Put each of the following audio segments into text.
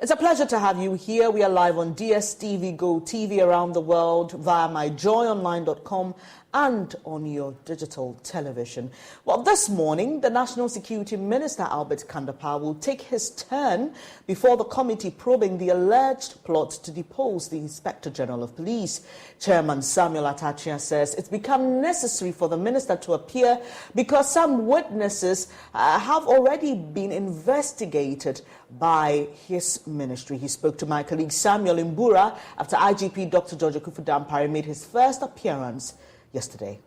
It's a pleasure to have you here. We are live on DSTV, Go TV around the world via myjoyonline.com and on your digital television. Well, this morning, the National Security Minister, Albert Kandapaa, will take his turn before the committee probing the alleged plot to depose the Inspector General of Police. Chairman Samuel Atachia says it's become necessary for the minister to appear because some witnesses have already been investigated by his ministry. He spoke to my colleague Samuel Mbura after IGP Dr. George Akufu-Dampare made his first appearance yesterday.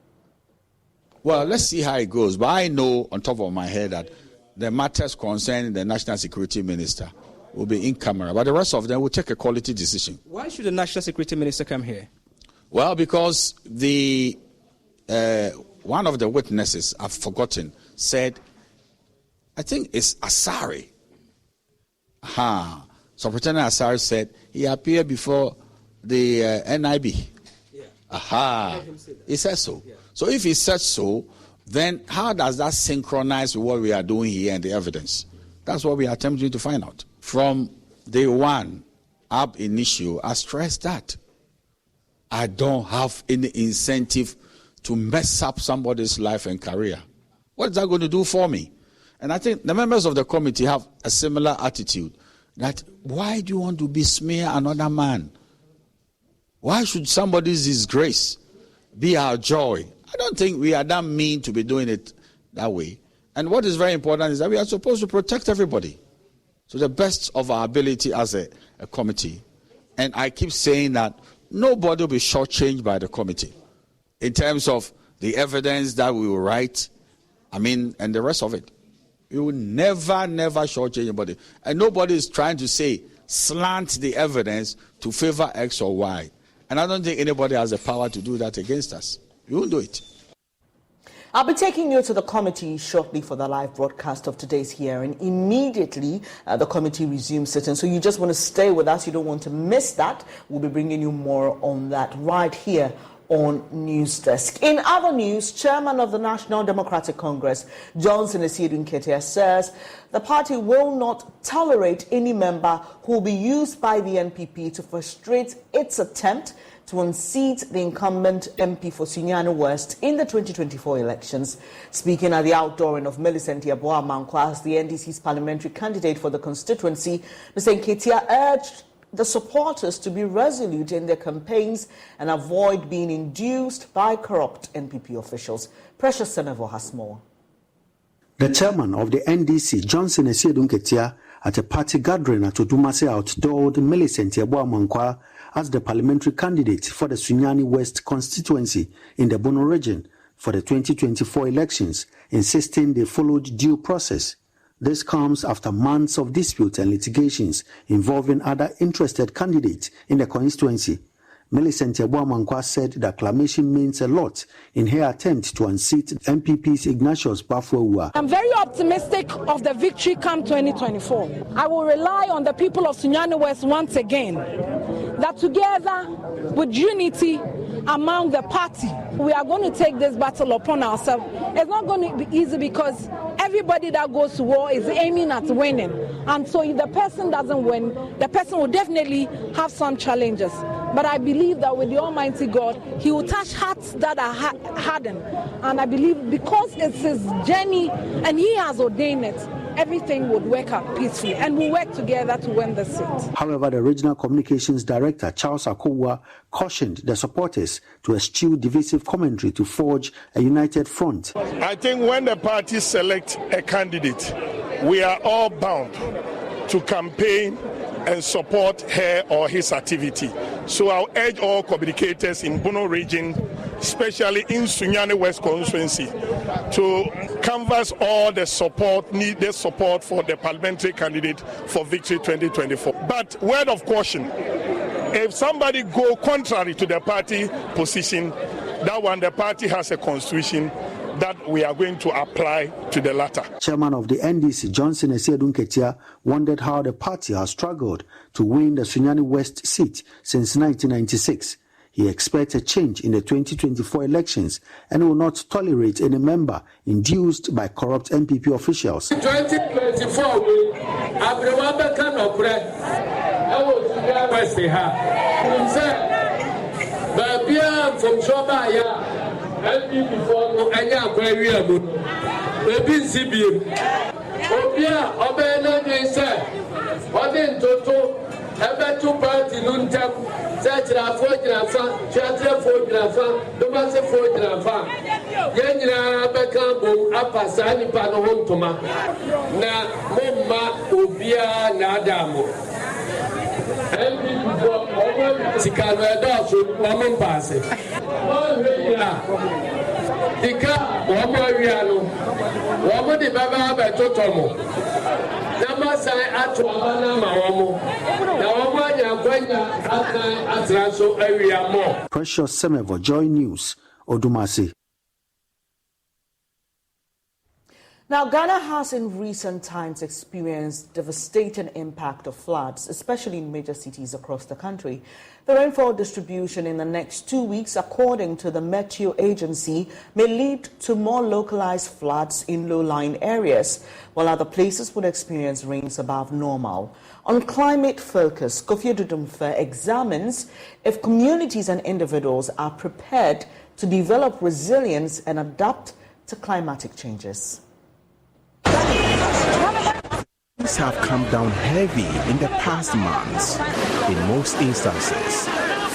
Well, let's see how it goes. But I know on top of my head that the matters concerning the National Security Minister will be in camera, but the rest of them will take a quality decision. Why should the National Security Minister come here? Well, because the one of the witnesses, I've forgotten, said, I think it's Asari. So Superintendent Asari said he appeared before the NIB. He said so. Yeah. So if he said so, then how does that synchronize with what we are doing here and the evidence? That's what we are attempting to find out. From day one, ab initio, I stressed that I don't have any incentive to mess up somebody's life and career. What is that going to do for me? And I think the members of the committee have a similar attitude. That why do you want to besmear another man? Why should somebody's disgrace be our joy? I don't think we are that mean to be doing it that way. And what is very important is that we are supposed to protect everybody to the best of our ability as a committee. And I keep saying that nobody will be shortchanged by the committee in terms of the evidence that we will write, and the rest of it. We will never shortchange anybody. And nobody is trying to say, slant the evidence to favor X or Y. And I don't think anybody has the power to do that against us. We won't do it. I'll be taking you to the committee shortly for the live broadcast of today's hearing. Immediately, the committee resumes sitting. So you just want to stay with us. You don't want to miss that. We'll be bringing you more on that right here on News Desk. In other news, Chairman of the National Democratic Congress, Johnson Esiedun-Ketia, says the party will not tolerate any member who will be used by the NPP to frustrate its attempt to unseat the incumbent MP for Sunyani West in the 2024 elections. Speaking at the outdooring of Millicent Yeboah-Mankwa as the NDC's parliamentary candidate for the constituency, Mr. Nketia urged the supporters to be resolute in their campaigns and avoid being induced by corrupt NPP officials. Precious Senevo has more. The chairman of the NDC, Johnson Esiedun-Ketia, at a party gathering at Odumase outdoored Millicent Yeboah-Mankwa as the parliamentary candidate for the Sunyani West constituency in the Bono region for the 2024 elections, insisting they followed due process. This comes after months of disputes and litigations involving other interested candidates in the constituency. Millicent Yeboah-Mankwa said the acclamation means a lot in her attempt to unseat MPP's Ignatius Bafo-Awuah. I'm very optimistic of the victory come 2024. I will rely on the people of Sunyani West once again, that together with unity among the party, we are going to take this battle upon ourselves. It's not going to be easy because everybody that goes to war is aiming at winning. And so if the person doesn't win, the person will definitely have some challenges. But I believe that with the Almighty God, He will touch hearts that are hardened. And I believe because it's His journey and He has ordained it, everything would work out peacefully and we'll work together to win the seat. However, the Regional Communications Director, Charles Akowa, cautioned the supporters to eschew divisive commentary to forge a united front. I think when the parties select a candidate, we are all bound to campaign and support her or his activity. So I'll urge all communicators in Bono region, especially in Sunyani West constituency, to canvass all the needed support for the parliamentary candidate for Victory 2024. But word of caution, if somebody go contrary to the party position, that one the party has a constitution that we are going to apply to the latter. Chairman of the NDC, Johnson Esiedun-Ketia, wondered how the party has struggled to win the Sunyani West seat since 1996. He expects a change in the 2024 elections and will not tolerate any member induced by corrupt NPP officials. 2024, Abrewa Beka Nopre, I was West Babia from Shobaya, and before Anya Aquarium, Baby Sibium, Obia, Obena, said, what in Toto, ever 2 party Nuntam, Satra 4 Chatra 4 Domasa 4 Yanya Becambo, Apasani Panohontoma, Na Mumma, Obia, Nadamo. Sikano adults woman passing. Tika, woman Riano, woman the Baba Betotomo. Namasai Atuamana Mawomo. Nawama Yakwanya Atraso area more. Precious Semevo, Joy News, Odumasi. Now, Ghana has in recent times experienced devastating impact of floods, especially in major cities across the country. The rainfall distribution in the next 2 weeks, according to the Meteo Agency, may lead to more localized floods in low-lying areas, while other places would experience rains above normal. On Climate Focus, Kofi Dudumfe examines if communities and individuals are prepared to develop resilience and adapt to climatic changes. Things have come down heavy in the past months. In most instances,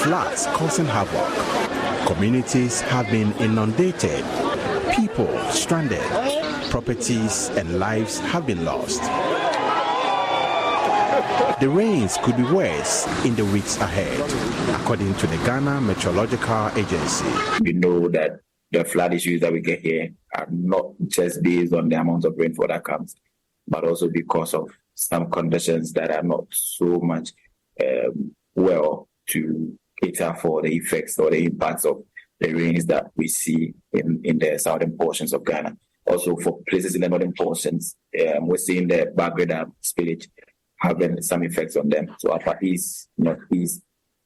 floods causing havoc. Communities have been inundated, people stranded, properties and lives have been lost. The rains could be worse in the weeks ahead, according to the Ghana Meteorological Agency. We know that the flood issues that we get here are not just based on the amount of rainfall that comes, but also because of some conditions that are not so much well to cater for the effects or the impacts of the rains that we see in the southern portions of Ghana. Also for places in the northern portions, we're seeing the Bagreda spillage having some effects on them. So upper east, northeast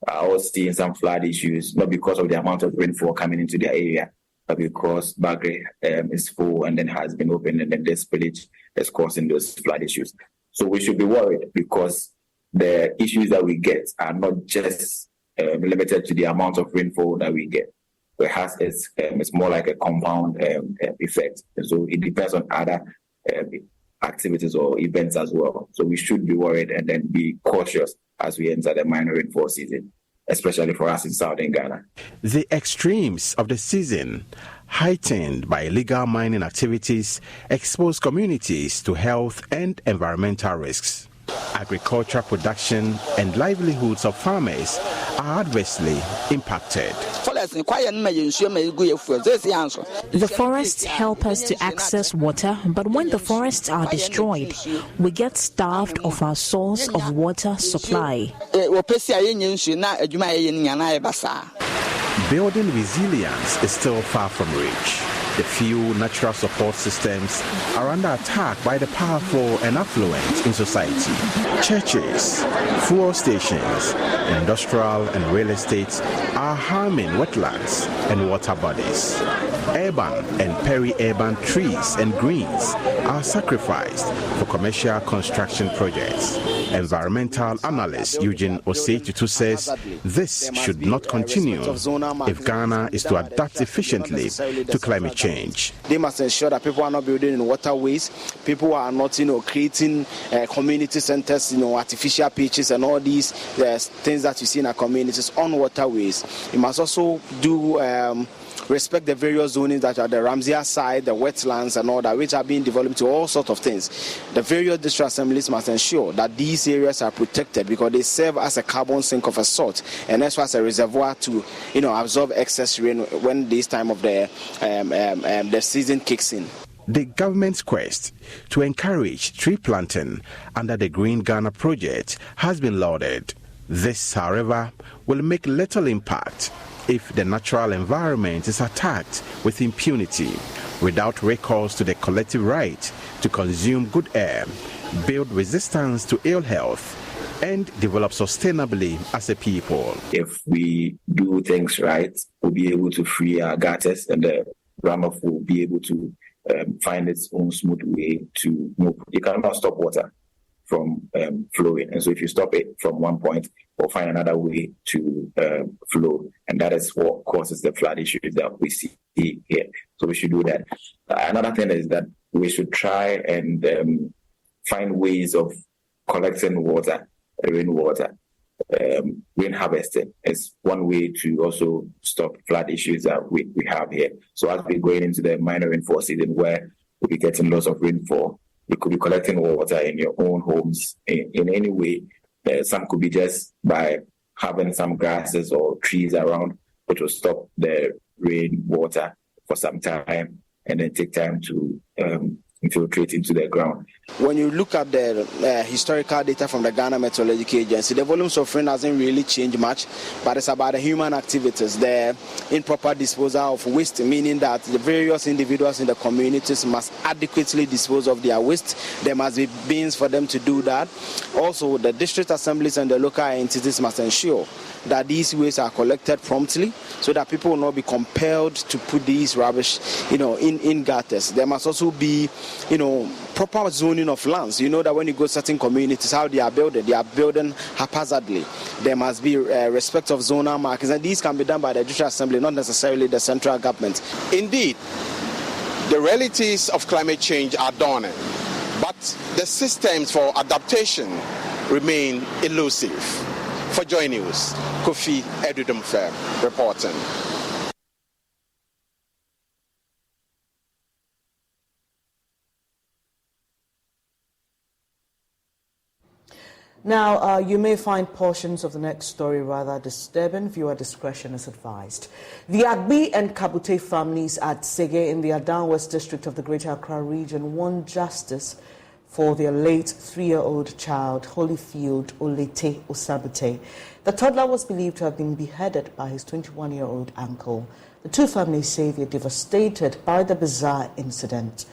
are all seeing some flood issues, not because of the amount of rainfall coming into their area, but because Bagre is full and then has been opened, and then the spillage is causing those flood issues. So we should be worried because the issues that we get are not just limited to the amount of rainfall that we get. Perhaps it's more like a compound effect. And so it depends on other activities or events as well. So we should be worried and then be cautious as we enter the minor rainfall season, especially for us in southern Ghana. The extremes of the season, heightened by illegal mining activities, expose communities to health and environmental risks. Agricultural production and livelihoods of farmers are adversely impacted. The forests help us to access water, but when the forests are destroyed, we get starved of our source of water supply. Building resilience is still far from reach. The few natural support systems are under attack by the powerful and affluent in society. Churches, fuel stations, industrial and real estate are harming wetlands and water bodies. Urban and peri-urban trees and greens are sacrificed for commercial construction projects. Environmental analyst Eugene Osei-Tutu says this should not continue if Ghana is to adapt efficiently to climate change. They must ensure that people are not building in waterways, people are not, creating community centers, artificial beaches and all these things that you see in our communities on waterways. You must also do respect the various zonings that are the Ramsey side, the wetlands and all that, which are being developed to all sorts of things. The various district assemblies must ensure that these areas are protected because they serve as a carbon sink of a sort and as well as a reservoir to, absorb excess rain when this time of the season kicks in. The government's quest to encourage tree planting under the Green Ghana project has been lauded. This, however, will make little impact if the natural environment is attacked with impunity, without recourse to the collective right to consume good air, build resistance to ill health, and develop sustainably as a people. If we do things right, we'll be able to free our gutters and the runoff will be able to find its own smooth way to move. You cannot stop water from flowing. And so if you stop it from one point, we'll find another way to flow. And that is what causes the flood issues that we see here. So we should do that. Another thing is that we should try and find ways of collecting water, rainwater. Rain harvesting is one way to also stop flood issues that we have here. So as we're going into the minor rainfall season where we'll be getting lots of rainfall, you could be collecting water in your own homes in any way. Some could be just by having some grasses or trees around, which will stop the rainwater for some time and then take time to infiltrate into the ground. When you look at the historical data from the Ghana Meteorological Agency, the volumes of rain hasn't really changed much, but it's about the human activities, the improper disposal of waste, meaning that the various individuals in the communities must adequately dispose of their waste. There must be bins for them to do that. Also, the district assemblies and the local entities must ensure that these waste are collected promptly so that people will not be compelled to put these rubbish, in gutters. There must also be, proper zoning of lands. You know that when you go to certain communities, how they are building haphazardly. There must be respect of zonal markings, and these can be done by the district assembly, not necessarily the central government. Indeed, the realities of climate change are dawning, but the systems for adaptation remain elusive. For JoyNews, Kofi Edudumfe reporting. Now, you may find portions of the next story rather disturbing. Viewer discretion is advised. The Agbi and Kabute families at Sege in the Adan West district of the Greater Accra region want justice for their late 3-year-old child, Holyfield Olete Osabute. The toddler was believed to have been beheaded by his 21-year-old uncle. The two families say they're devastated by the bizarre incident.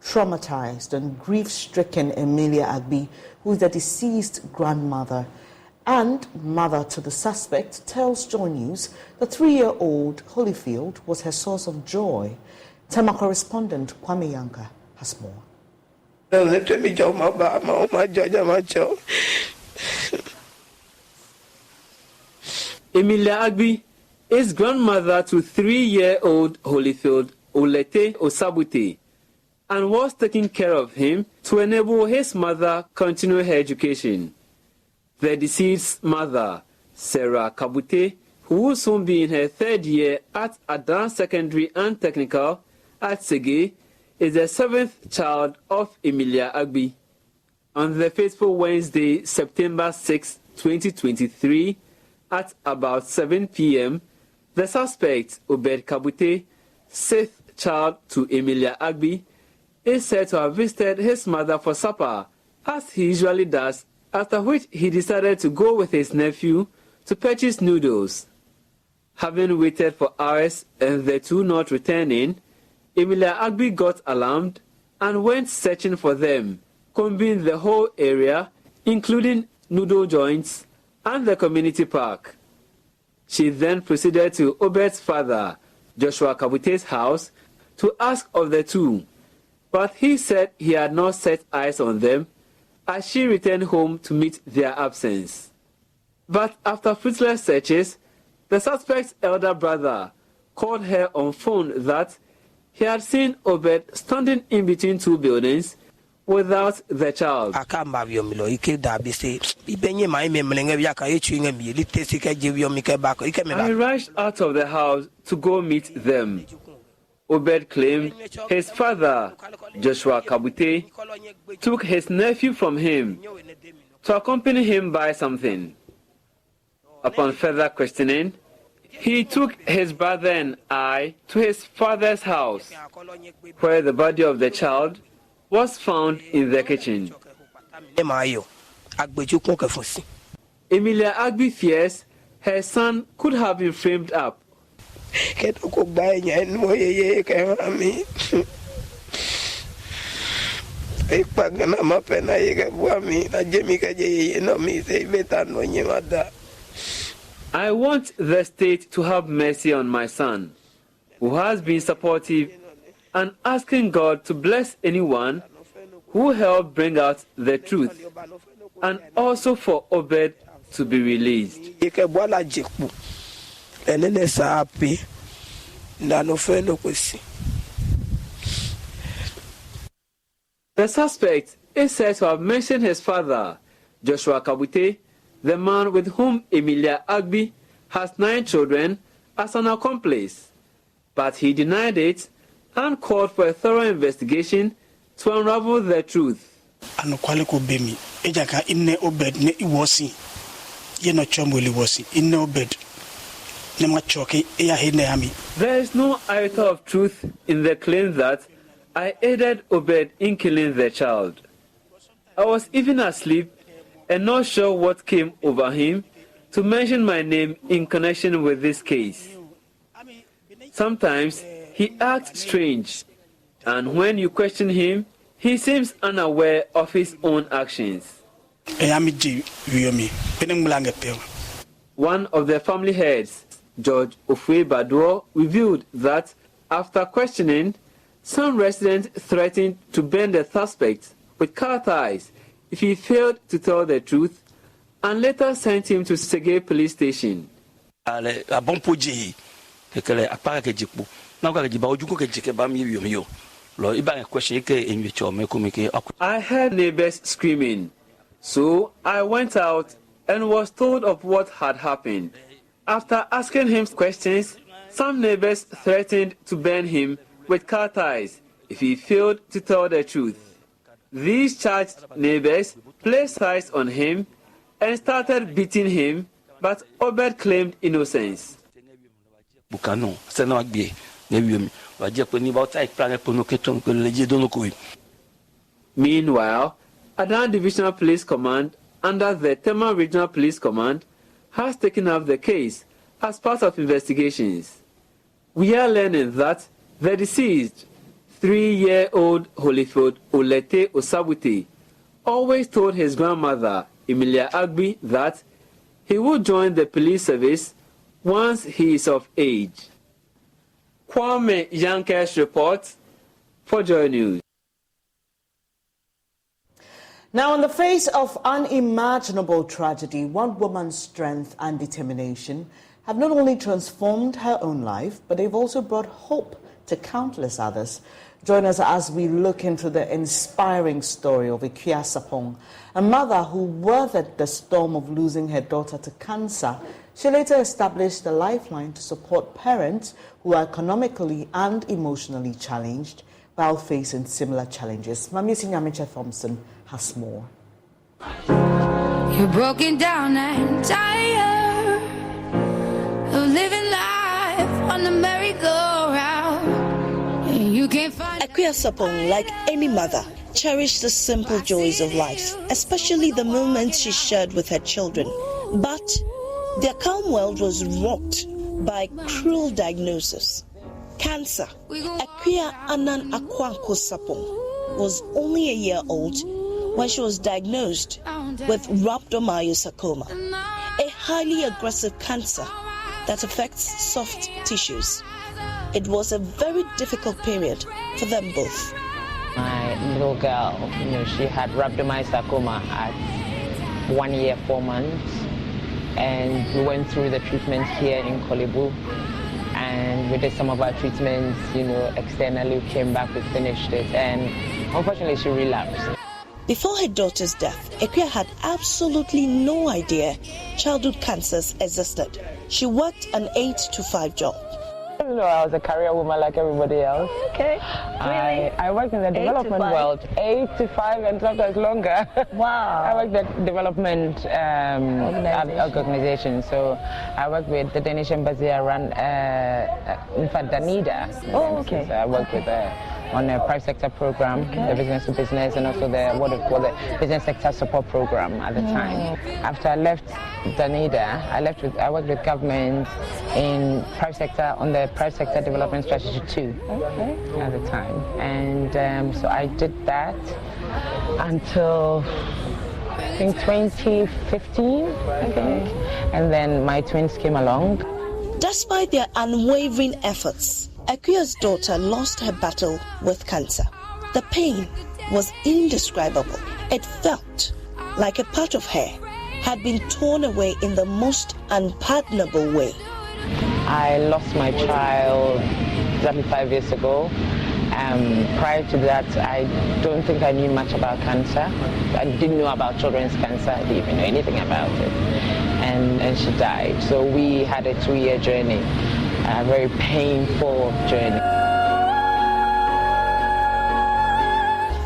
Traumatized and grief-stricken Emilia Agbi, who is the deceased grandmother and mother to the suspect, tells JoyNews the 3-year-old Holyfield was her source of joy. Tema correspondent Kwame Yanka has more. Emilia Agbi is grandmother to 3-year-old Holyfield Olete Osabute and was taking care of him to enable his mother continue her education. The deceased's mother, Sarah Kabute, who will soon be in her 3rd year at Adan Secondary and Technical at Sege, is the 7th child of Emilia Agbi. On the fateful Wednesday, September 6, 2023, at about 7 p.m., the suspect, Obed Kabute, 6th child to Emilia Agbi, is said to have visited his mother for supper, as he usually does, after which he decided to go with his nephew to purchase noodles. Having waited for hours and the two not returning, Emilia Agbi got alarmed and went searching for them, combing the whole area, including noodle joints and the community park. She then proceeded to Obed's father, Joshua Kabute's house, to ask of the two, but he said he had not set eyes on them as she returned home to meet their absence. But after fruitless searches, the suspect's elder brother called her on phone that he had seen Obed standing in between two buildings without the child. I rushed out of the house to go meet them. Obed claimed his father, Joshua Kabute, took his nephew from him to accompany him by something. Upon further questioning, he took his brother and I to his father's house, where the body of the child was found in the kitchen. Emilia Agbi fears her son could have been framed up. I want the state to have mercy on my son, who has been supportive and asking God to bless anyone who helped bring out the truth, and also for Obed to be released. The suspect is said to have mentioned his father, Joshua Kabute, the man with whom Emilia Agbi has 9 children, as an accomplice. But he denied it and called for a thorough investigation to unravel the truth. There is no iota of truth in the claim that I aided Obed in killing the child. I was even asleep and not sure what came over him to mention my name in connection with this case. Sometimes he acts strange, and when you question him, he seems unaware of his own actions. One of the family heads, George Ofwe Baduo, revealed that after questioning, some residents threatened to burn the suspect with car ties if he failed to tell the truth, and later sent him to Sege police station. I heard neighbors screaming, so I went out and was told of what had happened. After asking him questions, some neighbors threatened to burn him with car ties if he failed to tell the truth. These charged neighbors placed ties on him and started beating him, but Obed claimed innocence. Meanwhile, Adan Divisional Police Command under the Tema Regional Police Command has taken up the case as part of investigations. We are learning that the deceased, 3-year-old Holyfield Olete Osabute, always told his grandmother, Emilia Agbi, that he would join the police service once he is of age. Kwame Yankes reports for Joy News. Now, in the face of unimaginable tragedy, one woman's strength and determination have not only transformed her own life, but they've also brought hope to countless others. Join us as we look into the inspiring story of Ikea Sapong, a mother who weathered the storm of losing her daughter to cancer. She later established a lifeline to support parents who are economically and emotionally challenged while facing similar challenges. Mamisi Nyamiche Thompson has more. You're broken down and tired of living life on the merry-go-round. You can't find Ikea Sapong, like any mother, cherished the simple joys of life, especially the moments she shared with her children. But their calm world was rocked by cruel diagnosis. Cancer. Ikea Anan Akwanko Sapong was only a year old when she was diagnosed with rhabdomyosarcoma, a highly aggressive cancer that affects soft tissues. It was a very difficult period for them both. My little girl, she had rhabdomyosarcoma at 1 year, 4 months, and we went through the treatment here in Kolebu, and we did some of our treatments, externally. We came back, we finished it, and unfortunately she relapsed. Before her daughter's death, Ikea had absolutely no idea childhood cancers existed. She worked an 8-to-5 job. I was a career woman like everybody else. Okay. I worked in the development world, 8 to 5 and sometimes longer. Wow. I worked at development organization. So I worked with the Danish embassy. I ran, in fact, Danida. Oh, okay. So I worked with on a private sector program, the business to business, and also what we call the business sector support program at the time. After I left Danida, I worked with government in private sector on the private sector development strategy 2 at the time, and so I did that until I think 2015, I think, and then my twins came along. Despite their unwavering efforts, Ikea's daughter lost her battle with cancer. The pain, was indescribable. It felt like a part of her had been torn away in the most unpardonable way. I lost my child exactly 5 years ago. Prior to that, I don't think I knew much about cancer. I didn't know about children's cancer. I didn't even know anything about it. And she died. So we had a 2-year journey, a very painful journey.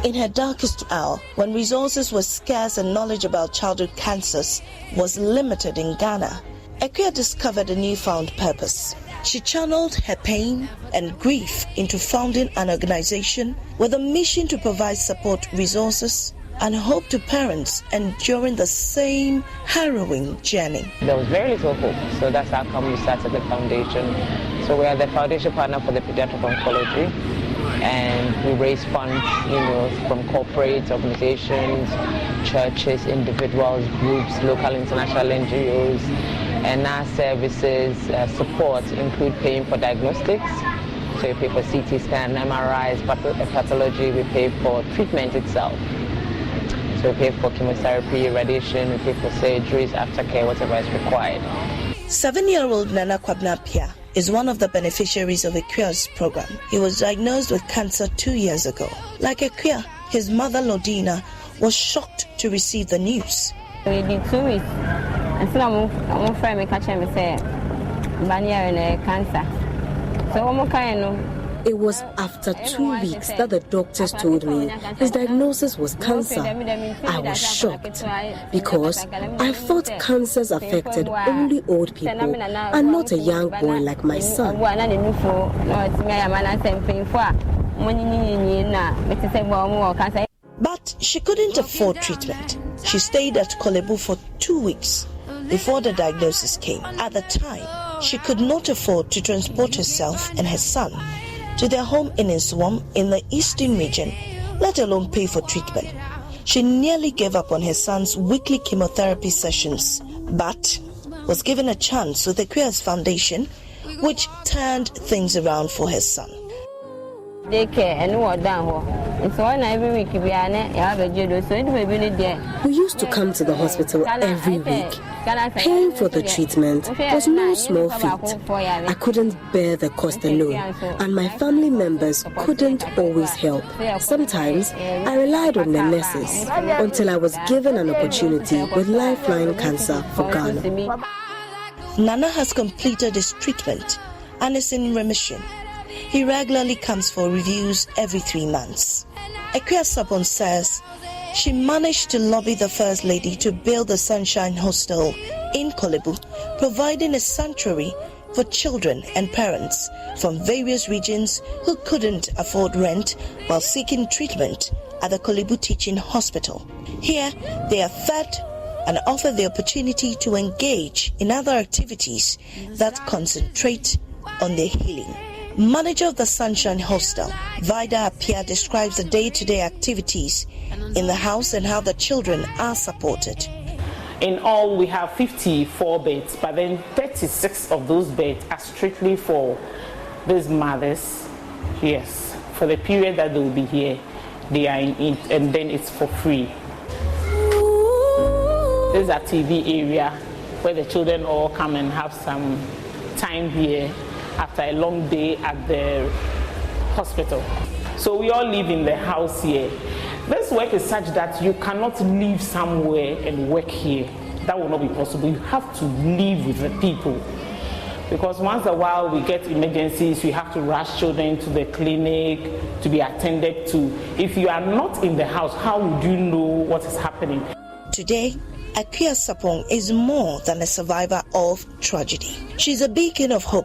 In her darkest hour, when resources were scarce and knowledge about childhood cancers was limited in Ghana, Akua discovered a newfound purpose. She channeled her pain and grief into founding an organization with a mission to provide support, resources, and hope to parents enduring the same harrowing journey. There was very little hope, so that's how come we started the foundation. So we are the foundation partner for the pediatric oncology, and we raise funds, from corporate organizations, churches, individuals, groups, local, international NGOs. And our services support include paying for diagnostics, so we pay for CT scan, MRIs, pathology, we pay for treatment itself. So we pay for chemotherapy, radiation, we pay for surgeries, aftercare, whatever is required. 7-year-old Nana Kwabena Pia is one of the beneficiaries of Akua's program. He was diagnosed with cancer 2 years ago. Like Akua, his mother Lodina was shocked to receive the news. We did 2 weeks. And so I'm friend me catch me say Bania in cancer. So I'm kind. It was after 2 weeks that the doctors told me his diagnosis was cancer. I was shocked because I thought cancers affected only old people and not a young boy like my son. But she couldn't afford treatment. She stayed at Kolebu for 2 weeks before the diagnosis came. At the time, she could not afford to transport herself and her son to their home in Nswam in the eastern region, let alone pay for treatment. She nearly gave up on her son's weekly chemotherapy sessions, but was given a chance with the Akua's Foundation, which turned things around for her son. Daycare and what down. It's one every week. We used to come to the hospital every week. Paying for the treatment was no small feat. I couldn't bear the cost alone, and my family members couldn't always help. Sometimes I relied on the nurses until I was given an opportunity with Lifeline Cancer for Ghana. Nana has completed his treatment and is in remission. He regularly comes for reviews every 3 months. Akua Sapon says she managed to lobby the First Lady to build the Sunshine Hostel in Kolebu, providing a sanctuary for children and parents from various regions who couldn't afford rent while seeking treatment at the Kolebu Teaching Hospital. Here, they are fed and offered the opportunity to engage in other activities that concentrate on their healing. Manager of the Sunshine Hostel, Vida Apia, describes the day-to-day activities in the house and how the children are supported. In all, we have 54 beds, but then 36 of those beds are strictly for these mothers. Yes, for the period that they will be here, they are in it, and then it's for free. This is a TV area where the children all come and have some time here after a long day at the hospital. So we all live in the house here. This work is such that you cannot live somewhere and work here. That will not be possible. You have to live with the people. Because once in a while we get emergencies, we have to rush children to the clinic to be attended to. If you are not in the house, how would you know what is happening? Today, Akua Sapong is more than a survivor of tragedy. She's a beacon of hope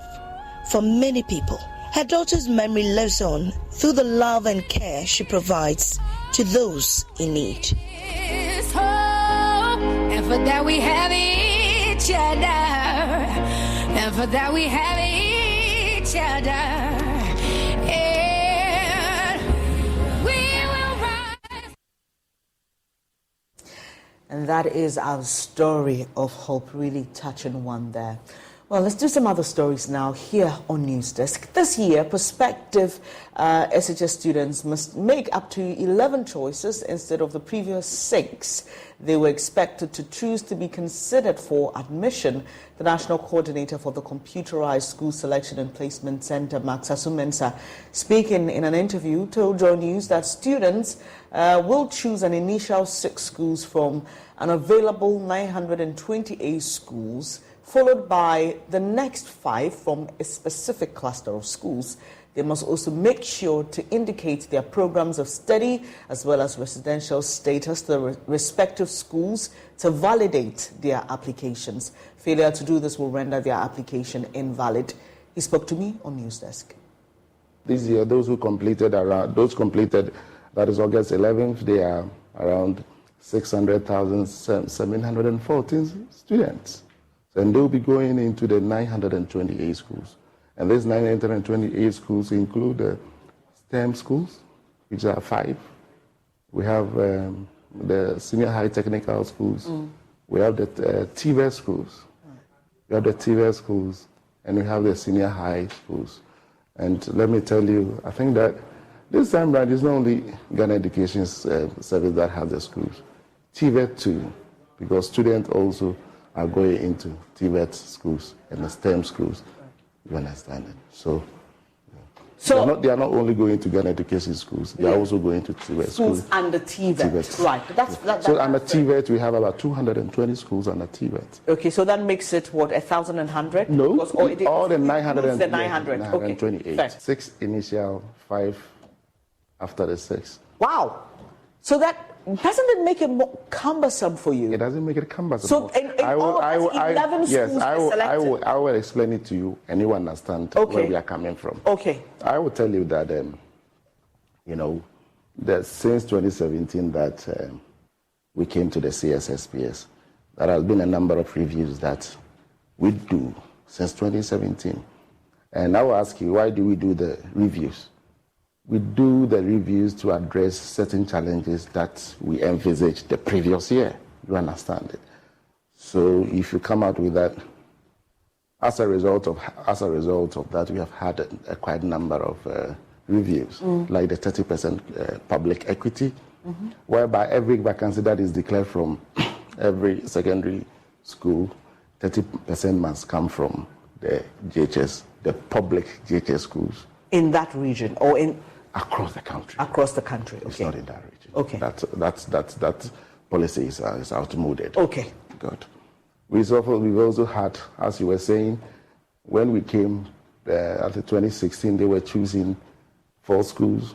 for many people. Her daughter's memory lives on through the love and care she provides to those in need. It's hope, and for that we have each other, and for that we have each other, and we will rise. And that is our story of hope, really touching one there. Well, let's do some other stories now here on News Desk. This year, prospective SHS students must make up to 11 choices instead of the previous 6. They were expected to choose to be considered for admission. The National Coordinator for the Computerized School Selection and Placement Center, Max Asumensa, speaking in an interview, told JoyNews that students will choose an initial 6 schools from an available 928 schools, followed by the next 5 from a specific cluster of schools. They must also make sure to indicate their programs of study as well as residential status to the respective schools to validate their applications. Failure to do this will render their application invalid. He spoke to me on News Desk. This year, those completed, that is August 11th, they are around 600,714 students. And they'll be going into the 928 schools. And these 928 schools include the STEM schools, which are 5. We have the senior high technical schools. We have the TVET schools. We have the TVET schools, and we have the senior high schools. And let me tell you, I think that this time around, it's not only Ghana Education Service that has the schools. TVET too, because students also are going into TVET schools and the STEM schools. You understand it? So they are not only going to Ghana Education schools, they are also going to TVET schools. And the TVET. Right. So under TVET, we have about 220 schools under TVET. Okay, so that makes it, what, 1,100? No, because all the 900. The 900. 928. Okay. 6 initial, 5 after the 6. Wow. So that doesn't it make it more cumbersome for you? It doesn't make it cumbersome. So in all 11 schools I will explain it to you, and you understand where we are coming from. Okay. I will tell you that that since 2017 that we came to the CSSPS, there has been a number of reviews that we do since 2017. And I will ask you, why do we do the reviews? We do the reviews to address certain challenges that we envisaged the previous year. You understand it? So if you come out with that, as a result of that, we have had a quite number of reviews, like the 30% public equity, whereby every vacancy that is declared from every secondary school, 30% must come from the JHS, the public JHS schools. In that region or in across the country. Across the country. Okay. It's not in that region. Okay. That policy is outmoded. Okay. Good. We've also had, as you were saying, when we came after 2016, they were choosing 4 schools.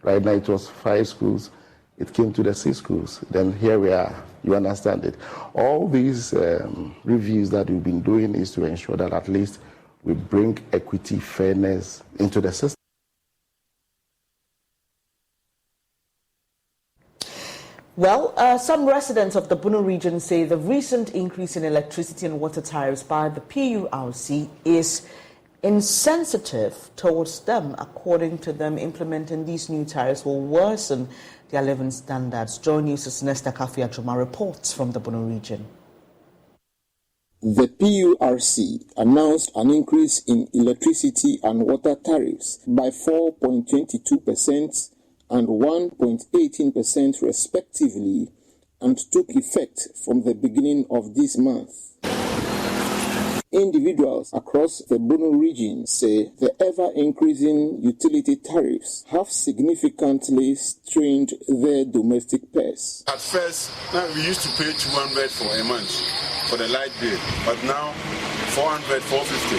Right now it was 5 schools. It came to the 6 schools. Then here we are. You understand it. All these reviews that we've been doing is to ensure that at least we bring equity, fairness into the system. Well, some residents of the Bono region say the recent increase in electricity and water tariffs by the PURC is insensitive towards them. According to them, implementing these new tariffs will worsen their living standards. JoyNews' Nesta Kafiachuma reports from the Bono region. The PURC announced an increase in electricity and water tariffs by 4.22% and 1.18% respectively, and took effect from the beginning of this month. Individuals across the Bono region say the ever-increasing utility tariffs have significantly strained their domestic purse. At first, we used to pay 200 for a month for the light bill, but now 400, 450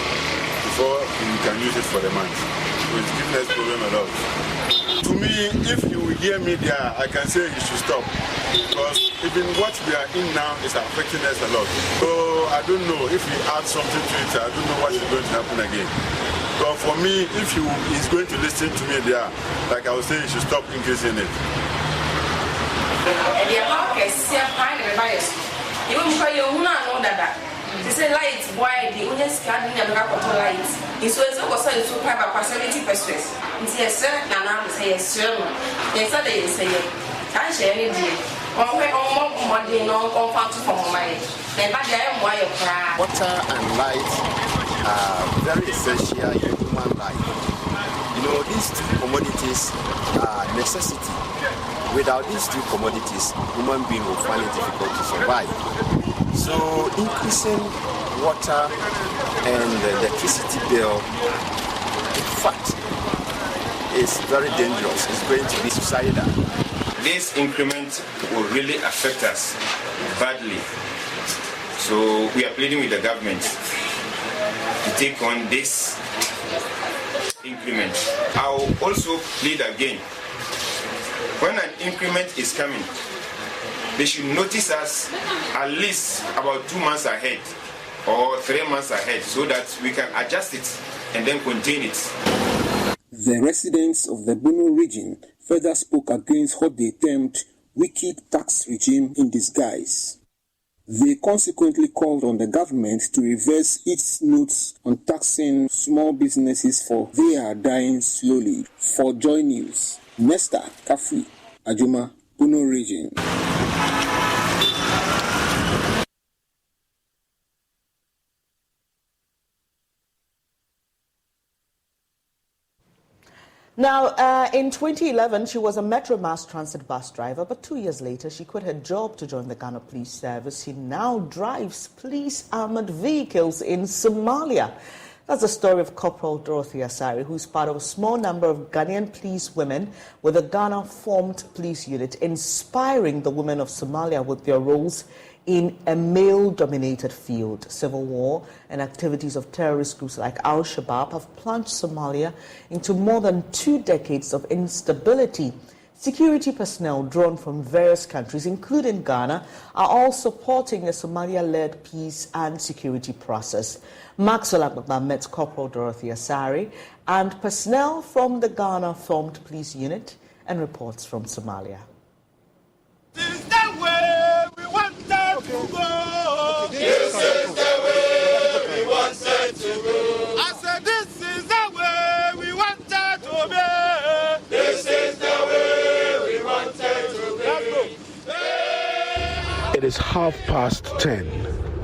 before we can use it for the month. So it's giving us problem a lot. To me, if you hear me there, I can say you should stop, because even what we are in now is affecting us a lot. So I don't know if we add something to it, I don't know what is going to happen again. But for me, if he's going to listen to me there, like I was saying, you should stop increasing it. They say light wide, the only scan in the light. It's also to private facility persuades. It's a certain and I'm saying, sir, yes, I say, I share it. Water and light are very essential in human life. These two commodities are necessity. Without these two commodities, human beings will find it difficult to survive. So increasing water and electricity bill, in fact, is very dangerous. It's going to be suicidal. This increment will really affect us badly. So we are pleading with the government to take on this increment. I'll also plead again. When an increment is coming, they should notice us at least about 2 months ahead or 3 months ahead so that we can adjust it and then contain it. The residents of the Bono region further spoke against what they termed wicked tax regime in disguise. They consequently called on the government to reverse its notes on taxing small businesses for they are dying slowly. For Joy News, Nesta Kafri, Ajuma, Bono region. Now, in 2011, she was a Metro Mass Transit bus driver, but 2 years later, she quit her job to join the Ghana Police Service. She now drives police armored vehicles in Somalia. That's the story of Corporal Dorothy Asari, who's part of a small number of Ghanaian police women with a Ghana-formed police unit, inspiring the women of Somalia with their roles in a male-dominated field. Civil war and activities of terrorist groups like Al-Shabaab have plunged Somalia into more than 2 decades of instability. Security personnel drawn from various countries, including Ghana, are all supporting the Somalia-led peace and security process. Maxwell Agbaba met Corporal Dorothy Asari and personnel from the Ghana-formed police unit and reports from Somalia. This is the way we wanted to go. This is the way we wanted to go. I said, this is the way we wanted to be. This is the way we wanted to be. It is 10:30.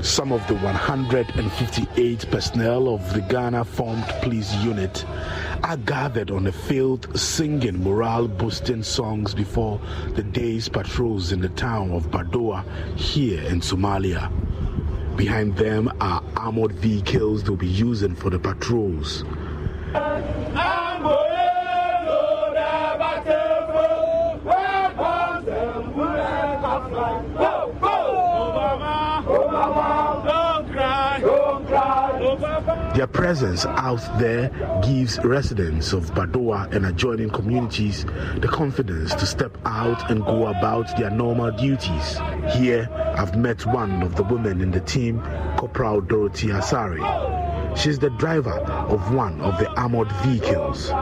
Some of the 158 personnel of the Ghana-formed police unit are gathered on the field singing morale-boosting songs before the day's patrols in the town of Badoa here in Somalia. Behind them are armored vehicles they'll be using for the patrols. Their presence out there gives residents of Badoa and adjoining communities the confidence to step out and go about their normal duties. Here, I've met one of the women in the team, Corporal Dorothy Asari. She's the driver of one of the armored vehicles.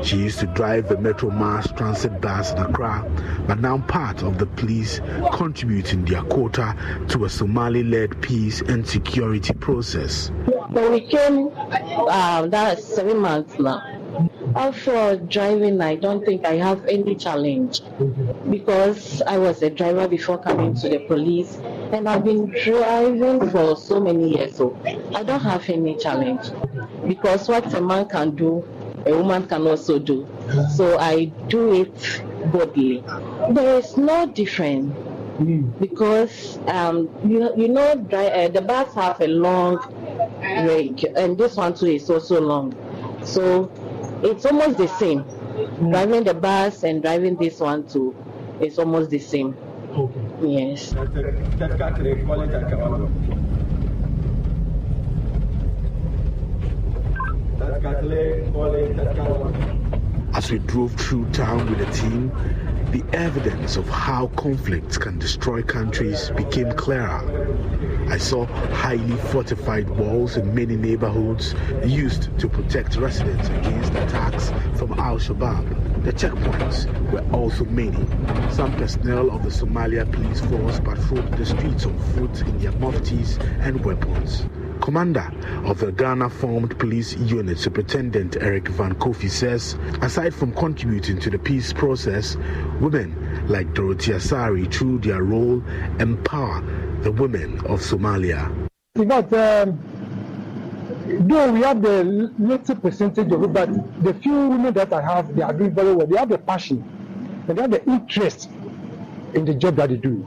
She used to drive the Metro Mass Transit bus in Accra, but now part of the police, contributing their quota to a Somali-led peace and security process. When we came, that's 7 months now. For driving, I don't think I have any challenge because I was a driver before coming to the police, and I've been driving for so many years, so I don't have any challenge because what a man can do, a woman can also do. So I do it boldly. There is no difference because the bus have a long range, and this one too is also long. So it's almost the same. Driving the bus and driving this one too is almost the same. Yes. As we drove through town with the team, the evidence of how conflicts can destroy countries became clearer. I saw highly fortified walls in many neighborhoods used to protect residents against attacks from Al-Shabaab. The checkpoints were also many. Some personnel of the Somalia police force patrolled the streets on foot in their muftis and weapons. Commander of the Ghana-formed police unit, Superintendent Eric Van Kofi, says, aside from contributing to the peace process, women like Dorothea Sari, through their role, empower the women of Somalia. But though we have the little percentage of it, but the few women that I have, they are doing very well. They have the passion and they have the interest in the job that they do.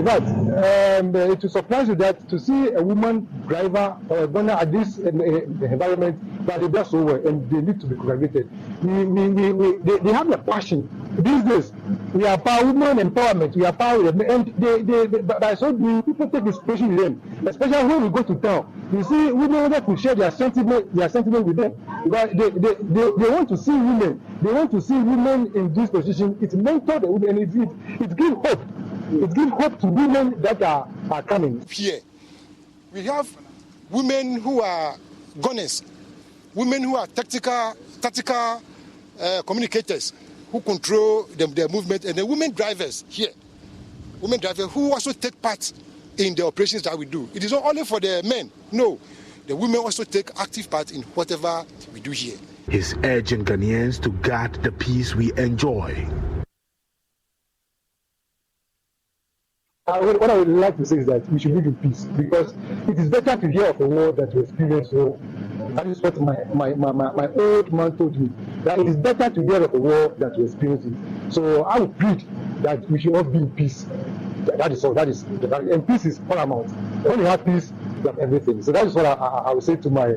But it will surprise you that to see a woman driver or a runner at this environment, that they do so well and they need to be congratulated. They have the passion. These days, we are power women empowerment. We are power, and by so doing, people take inspiration with them. Especially when we go to town, you see women that will share their sentiment with them. But they want to see women. They want to see women in this position. It mentors the women, and it gives hope. It gives hope to women that are coming. Here, we have women who are gunners, women who are tactical communicators, who control their movement, and the women drivers here, women drivers who also take part in the operations that we do. It is not only for the men, no. The women also take active part in whatever we do here. He's urging Ghanaians to guard the peace we enjoy. What I would like to say is that we should live in peace, because it is better to hear of a war that we experience. So that is what my old man told me, that it is better to hear of a war that we experience it. So I would plead that we should all be in peace. That is all. And peace is paramount. When you have peace, you have everything. So that is what I would say to my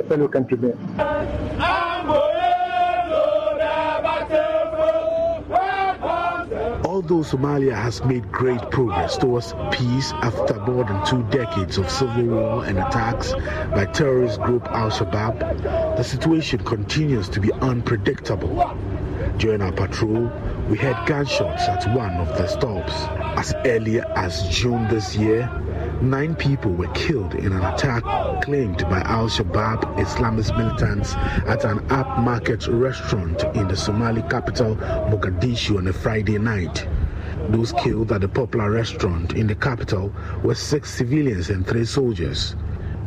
fellow countrymen. Although Somalia has made great progress towards peace after more than 2 decades of civil war and attacks by terrorist group Al-Shabaab, the situation continues to be unpredictable. During our patrol, we heard gunshots at one of the stops. As early as June this year, 9 people were killed in an attack claimed by Al-Shabaab Islamist militants at an upmarket restaurant in the Somali capital, Mogadishu, on a Friday night. Those killed at the popular restaurant in the capital were 6 civilians and 3 soldiers.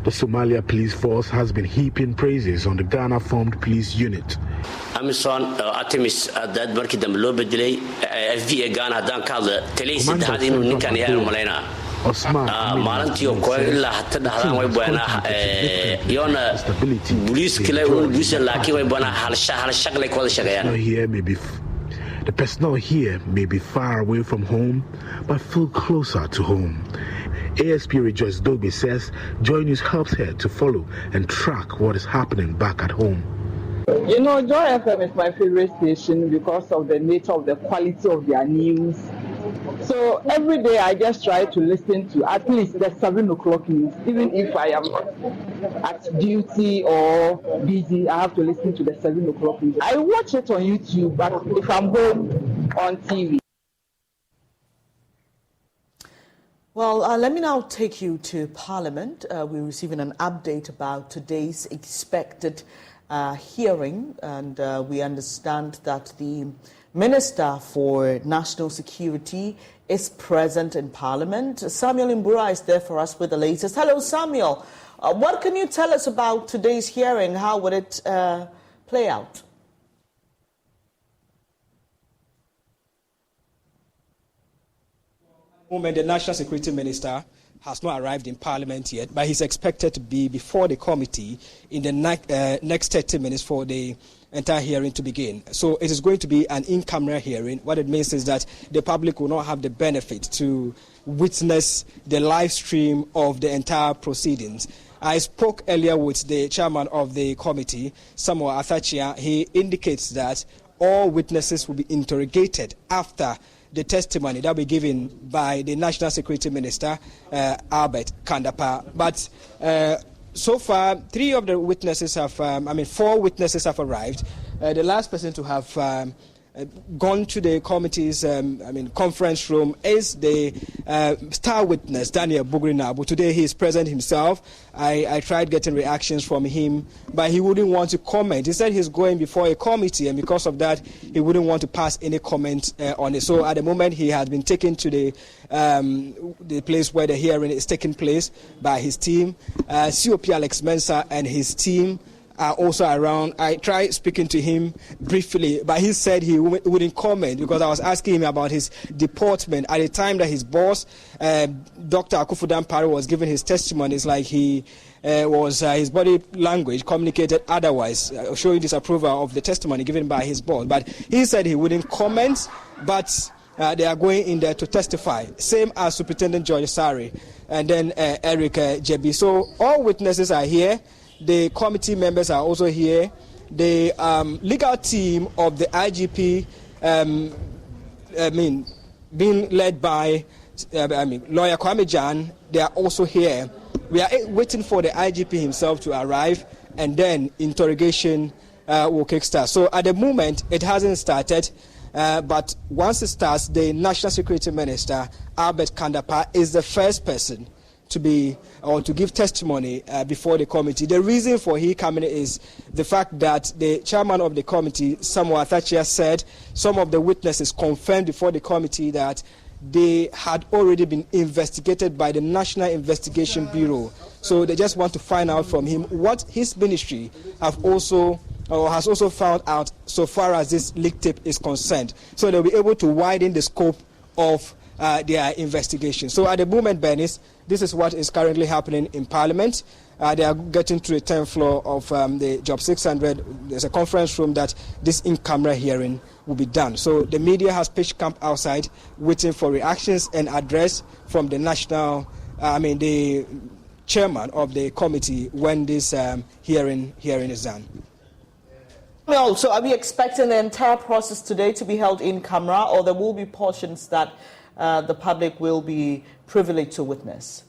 The Somalia police force has been heaping praises on the Ghana-formed police unit. Artemis dad markii dambe loo bedelay FVA Ghana haddaan ka hadla taliyay saddexaad inuu ninkan yahay malaynaa maalintii oo koox ilaa hata dhahdaan way boonaa yoona police kale oo bulshada laakiin way boonaa hal shaqo lay wada shaqeeyaan. The personnel here may be far away from home, but feel closer to home. ASP Rejoice Dobe says JoyNews helps her to follow and track what is happening back at home. You know, Joy FM is my favorite station because of the nature of the quality of their news. So every day I just try to listen to at least the 7 o'clock news. Even if I am at duty or busy, I have to listen to the 7 o'clock news. I watch it on YouTube, but if I'm home, on TV. Well, let me now take you to Parliament. We're receiving an update about today's expected hearing, and we understand that the Minister for National Security is present in Parliament. Samuel Imbura is there for us with the latest. Hello, Samuel. What can you tell us about today's hearing? How would it play out? The National Security Minister has not arrived in Parliament yet, but he's expected to be before the committee in the next 30 minutes for the entire hearing to begin. So it is going to be an in-camera hearing. What it means is that the public will not have the benefit to witness the live stream of the entire proceedings. I spoke earlier with the chairman of the committee, Samuel Athachia. He indicates that all witnesses will be interrogated after the testimony that will be given by the National Security Minister, Albert Kandapa. But so far, 3 of the witnesses have, 4 witnesses have arrived. The last person to have gone to the committee's conference room is the star witness, Daniel Bugrinabu. Today he is present himself. I tried getting reactions from him, but he wouldn't want to comment. He said he's going before a committee, and because of that, he wouldn't want to pass any comment on it. So at the moment, he has been taken to the place where the hearing is taking place by his team. COP Alex Mensah and his team are also around. I tried speaking to him briefly, but he said he wouldn't comment because I was asking him about his deportment. At the time that his boss, Dr. Akufo Dampare, was giving his testimony, it's like he his body language communicated otherwise, showing disapproval of the testimony given by his boss. But he said he wouldn't comment, but they are going in there to testify, same as Superintendent George Sari and then Eric Jebi. So all witnesses are here. The committee members are also here. The legal team of the IGP, being led by lawyer Kwame Jan, they are also here. We are waiting for the IGP himself to arrive, and then interrogation will kickstart. So at the moment, it hasn't started. But once it starts, the National Security Minister, Albert Kandapa, is the first person to give testimony before the committee. The reason for he coming is the fact that the chairman of the committee, Samuel Thatcher, said some of the witnesses confirmed before the committee that they had already been investigated by the National Investigation Bureau. So they just want to find out from him what his ministry has also found out so far as this leak tape is concerned. So they'll be able to widen the scope of their investigation. So at the moment, Bernice, this is what is currently happening in Parliament. They are getting to the 10th floor of the Job 600. There's a conference room that this in-camera hearing will be done. So the media has pitched camp outside, waiting for reactions and address from the the chairman of the committee when this hearing is done. Well, so are we expecting the entire process today to be held in camera, or there will be portions that the public will be privileged to witness?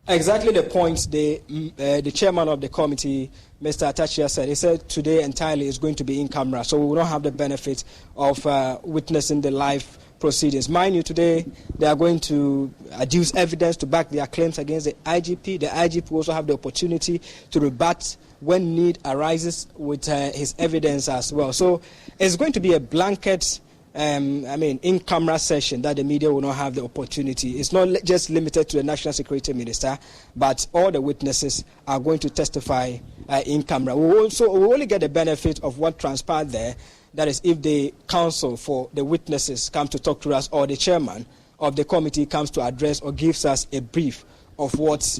Exactly the point the chairman of the committee, Mr. Atachia, said. He said today entirely is going to be in camera, so we will not have the benefit of witnessing the live proceedings. Mind you, today they are going to adduce evidence to back their claims against the IGP. The IGP will also have the opportunity to rebut when need arises with his evidence as well. So it's going to be a blanket in-camera session that the media will not have the opportunity. It's not just limited to the National Security Minister, but all the witnesses are going to testify in camera. We will only get the benefit of what transpired there. That is, if the counsel for the witnesses come to talk to us, or the chairman of the committee comes to address or gives us a brief of what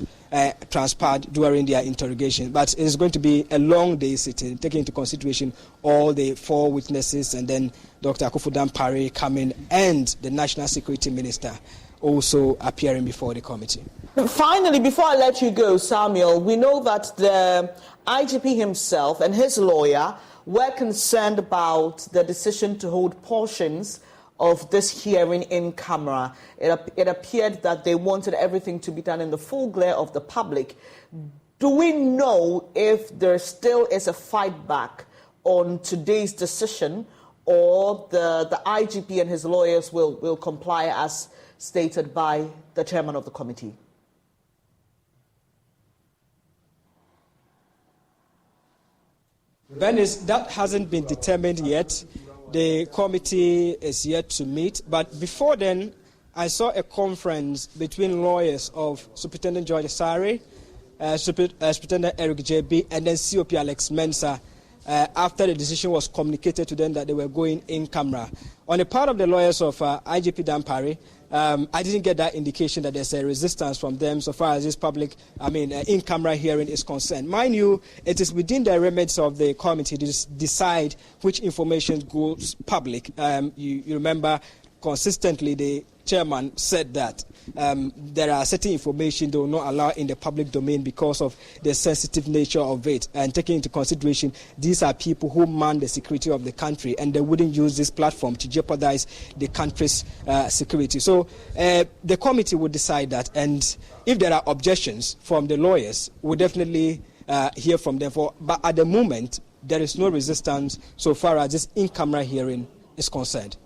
transpired during their interrogation. But it's going to be a long day sitting, taking into consideration all the four witnesses and then Dr. Akufo Dampare coming and the National Security Minister also appearing before the committee. Finally, before I let you go, Samuel, we know that the IGP himself and his lawyer were concerned about the decision to hold portions of this hearing in camera. It appeared that they wanted everything to be done in the full glare of the public. Do we know if there still is a fight back on today's decision, or the IGP and his lawyers will comply as stated by the chairman of the committee? Venice, that hasn't been determined yet. The committee is yet to meet. But before then, I saw a conference between lawyers of Superintendent George Sari, Superintendent Eric Jebi, and then COP Alex Mensah, after the decision was communicated to them that they were going in camera. On the part of the lawyers of IGP Dampare, I didn't get that indication that there's a resistance from them so far as this public, in-camera hearing is concerned. Mind you, it is within the remits of the committee to decide which information goes public. You remember consistently the chairman said that there are certain information they will not allow in the public domain because of the sensitive nature of it. And taking into consideration, these are people who man the security of the country, and they wouldn't use this platform to jeopardize the country's security. So the committee would decide that, and if there are objections from the lawyers, we'll definitely hear from them. But at the moment, there is no resistance so far as this in-camera hearing is concerned.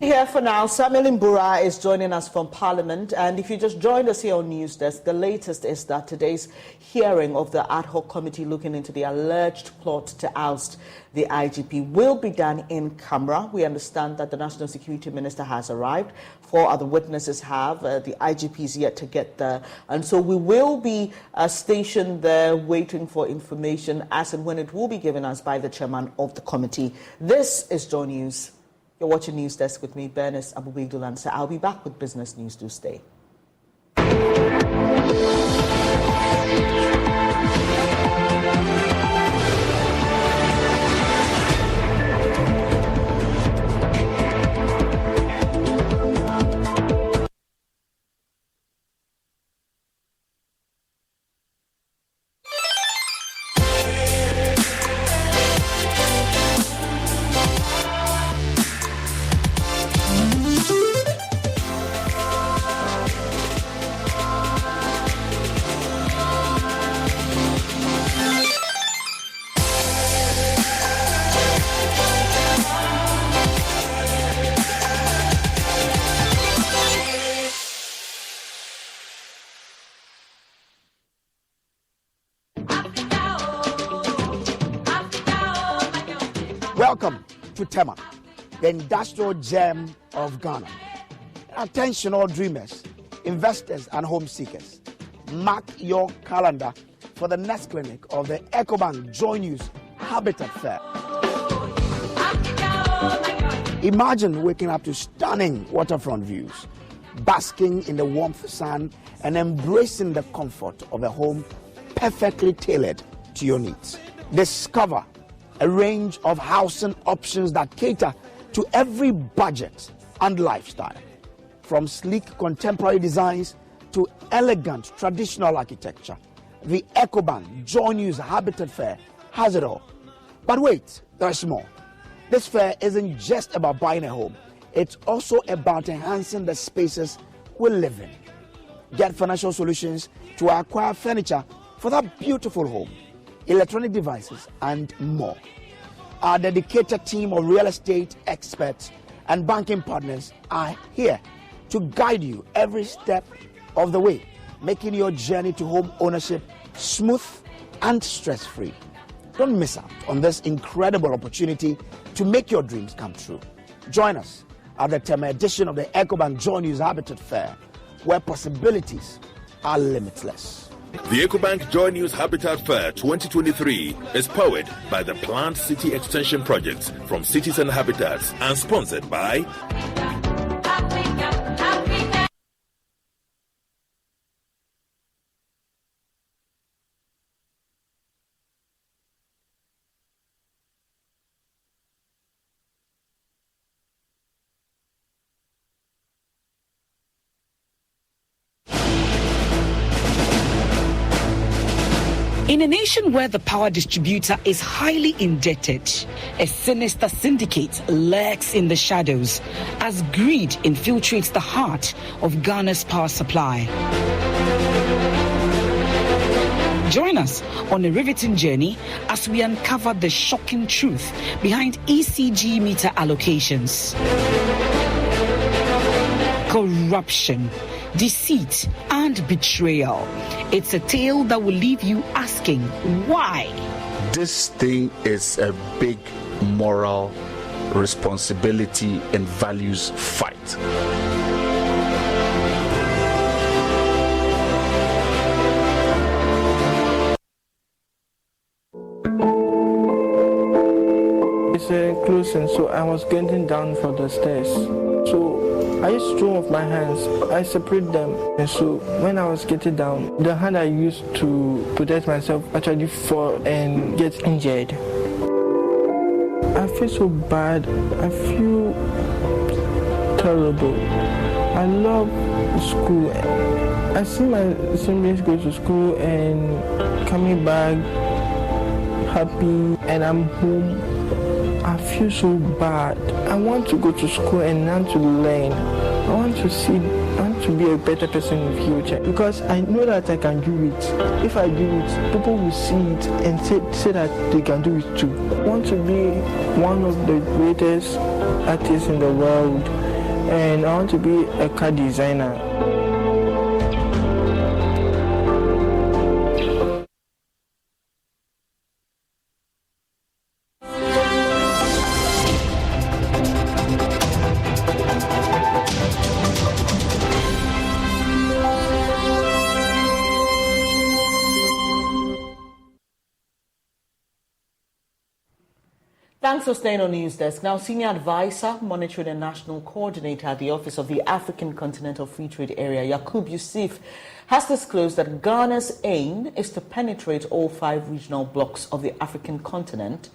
Here for now, Samuel Mbura is joining us from Parliament, and if you just joined us here on News Desk, the latest is that today's hearing of the ad hoc committee looking into the alleged plot to oust the IGP will be done in camera. We understand that the National Security Minister has arrived. 4 other witnesses have. The IGP is yet to get there, and so we will be stationed there waiting for information as and when it will be given us by the chairman of the committee. This is JoyNews. You're watching News Desk with me, Bernice Abubegdulan. So I'll be back with business news. Do stay. Welcome to Tema, the industrial gem of Ghana. Attention all dreamers, investors and home seekers. Mark your calendar for the next clinic of the EcoBank JoyNews Habitat Fair. Imagine waking up to stunning waterfront views, basking in the warmth sun and embracing the comfort of a home perfectly tailored to your needs. Discover a range of housing options that cater to every budget and lifestyle. From sleek contemporary designs to elegant traditional architecture, the EcoBank JoyNews Habitat Fair has it all. But wait, there's more. This fair isn't just about buying a home. It's also about enhancing the spaces we live in. Get financial solutions to acquire furniture for that beautiful home, electronic devices, and more. Our dedicated team of real estate experts and banking partners are here to guide you every step of the way, making your journey to home ownership smooth and stress-free. Don't miss out on this incredible opportunity to make your dreams come true. Join us at the Tema edition of the EcoBank JoyNews Habitat Fair, where possibilities are limitless. The EcoBank JoyNews Habitat Fair 2023 is powered by the Plant City Extension Projects from Cities and Habitats and sponsored by In a nation where the power distributor is highly indebted, a sinister syndicate lurks in the shadows as greed infiltrates the heart of Ghana's power supply. Join us on a riveting journey as we uncover the shocking truth behind ECG meter allocations. Corruption, deceit, and betrayal. It's a tale that will leave you asking, why? This thing is a big moral responsibility and values fight. It's closing, so I was getting down from the stairs. So I used to throw off my hands. I separate them. And so when I was getting down, the hand I used to protect myself actually fall and get injured. I feel so bad. I feel terrible. I love school. I see my siblings go to school and coming back happy, and I'm home. I feel so bad. I want to go to school and learn to learn. I want to be a better person in the future because I know that I can do it. If I do it, people will see it and say that they can do it too. I want to be one of the greatest artists in the world and I want to be a car designer. Thanks for staying on News Desk. Now, Senior Advisor, Monitoring and National Coordinator at the Office of the African Continental Free Trade Area, Yakub Yusuf, has disclosed that Ghana's aim is to penetrate all 5 regional blocks of the African continent,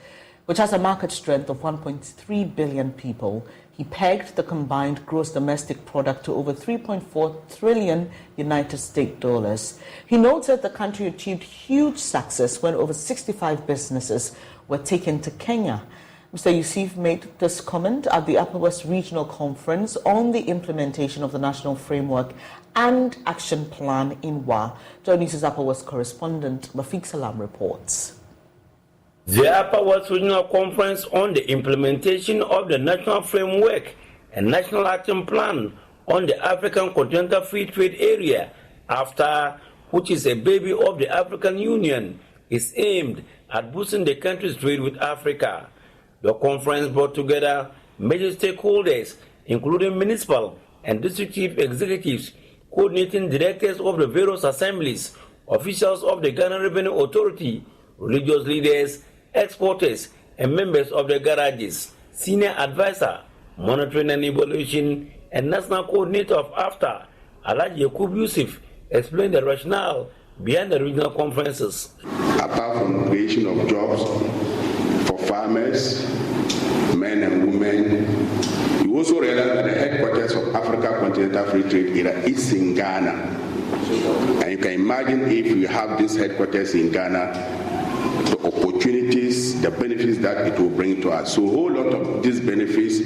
which has a market strength of 1.3 billion people. He pegged the combined gross domestic product to over 3.4 trillion United States dollars. He noted the country achieved huge success when over 65 businesses were taken to Kenya. Mr. Yusuf made this comment at the Upper West Regional Conference on the implementation of the National Framework and Action Plan in WA. JoyNews' Upper West correspondent Rafiq Salam reports. The Upper West Regional Conference on the implementation of the National Framework and National Action Plan on the African Continental Free Trade Area, AfTA, which is a baby of the African Union, is aimed at boosting the country's trade with Africa. The conference brought together major stakeholders, including municipal and district chief executives, coordinating directors of the various assemblies, officials of the Ghana Revenue Authority, religious leaders, exporters, and members of the garages. Senior Advisor, Monitoring and Evaluation, and National Coordinator of AfTA, Alhaji Yakub Yusuf, explained the rationale behind the regional conferences. Apart from creation of jobs for farmers, men and women, you also realize that the headquarters of Africa Continental Free Trade Area is in Ghana. And you can imagine if you have this headquarters in Ghana, the opportunities, the benefits that it will bring to us. So a whole lot of these benefits,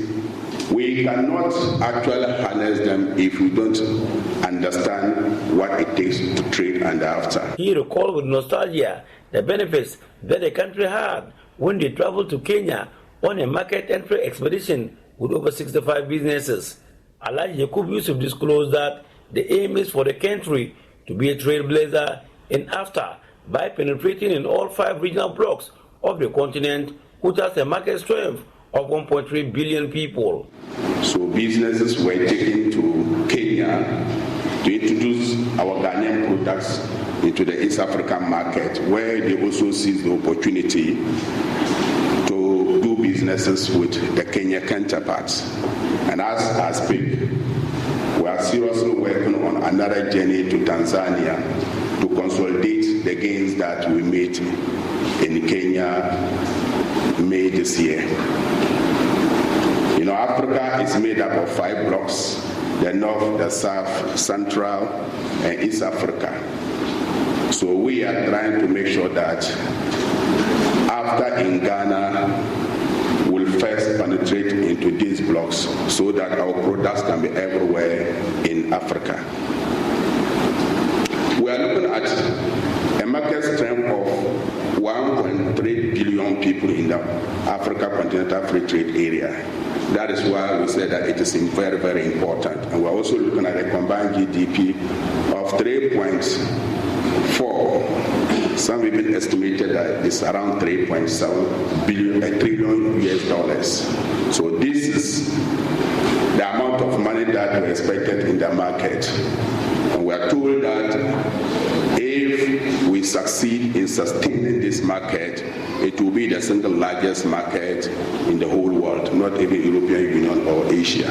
we cannot actually harness them if we don't understand what it takes to trade and after. He recalled with nostalgia the benefits that the country had when they traveled to Kenya on a market entry expedition with over 65 businesses. Alhaji Yakub Yusuf disclosed that the aim is for the country to be a trailblazer in AfTA by penetrating in all 5 regional blocks of the continent, which has a market strength of 1.3 billion people. So businesses were taken to Kenya to introduce our Ghanaian products into the East African market, where they also seize the opportunity to do businesses with the Kenya counterparts. And as I speak, we are seriously working on another journey to Tanzania to consolidate the gains that we made in Kenya May this year. You know, Africa is made up of 5 blocks: the North, the South, Central, and East Africa. So we are trying to make sure that AfTA in Ghana will first penetrate into these blocks so that our products can be everywhere in Africa. We are looking at a market strength of 1.3 billion people in the Africa Continental Free Trade Area. That is why we say that it is very, very important. And we're also looking at a combined GDP of 3.4. Some even estimated that it's around 3.7 trillion US dollars. So this is the amount of money that we expected in the market. And we are told that if we succeed in sustaining this market, it will be the single largest market in the whole world, not even European Union or Asia.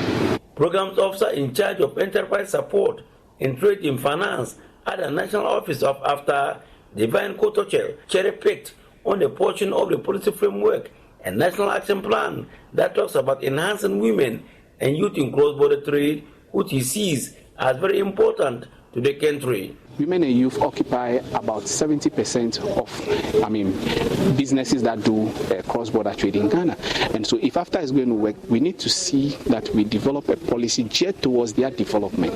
Programs Officer in charge of enterprise support in trade and finance at the National Office of AfTA, Divine Kotochel, cherry-picked on the portion of the policy framework and National Action Plan that talks about enhancing women and youth in cross-border trade, which he sees as very important to the country. women and youth occupy about 70% of, businesses that do cross-border trade in Ghana. And so if AFTA is going to work, we need to see that we develop a policy geared towards their development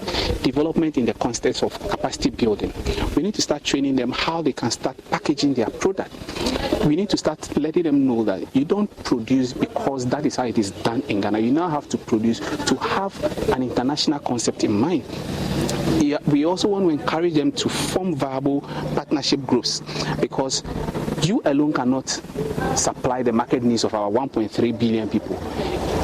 in the context of capacity building. We need to start training them how they can start packaging their product. We need to start letting them know that you don't produce because that is how it is done in Ghana. You now have to produce to have an international concept in mind. We also want to encourage them to form viable partnership groups, because you alone cannot supply the market needs of our 1.3 billion people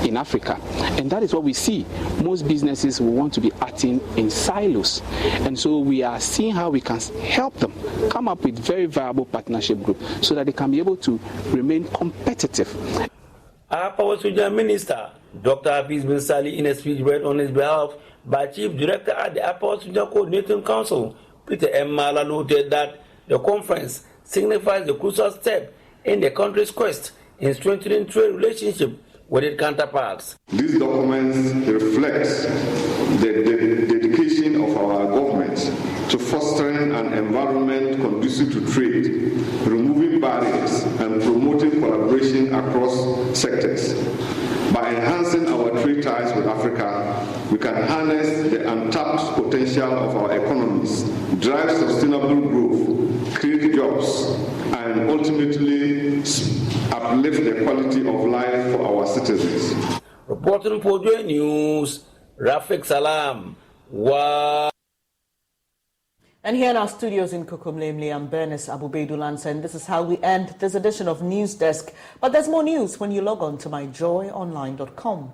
in Africa. And that is what we see. Most businesses will want to be acting in silos. And so we are seeing how we can help them come up with very viable partnership groups so that they can be able to remain competitive. Our Power Sujan Minister, Dr. Hafiz Bin Sali, in a speech read on his behalf by Chief Director at the Upper Sudan Coordinating Council, Peter M. Mala, noted that the conference signifies the crucial step in the country's quest in strengthening trade relationship with its counterparts. These documents reflect the dedication of our government to fostering an environment conducive to trade, removing barriers and promoting collaboration across sectors. By enhancing our trade ties with Africa, we can harness the untapped potential of our economies, drive sustainable growth, create jobs, and ultimately uplift the quality of life for our citizens. Reporting for JoyNews, Rafik Salam. And here in our studios in Kukumlemle, I'm Bernice Abubedulansa, and this is how we end this edition of News Desk. But there's more news when you log on to myjoyonline.com.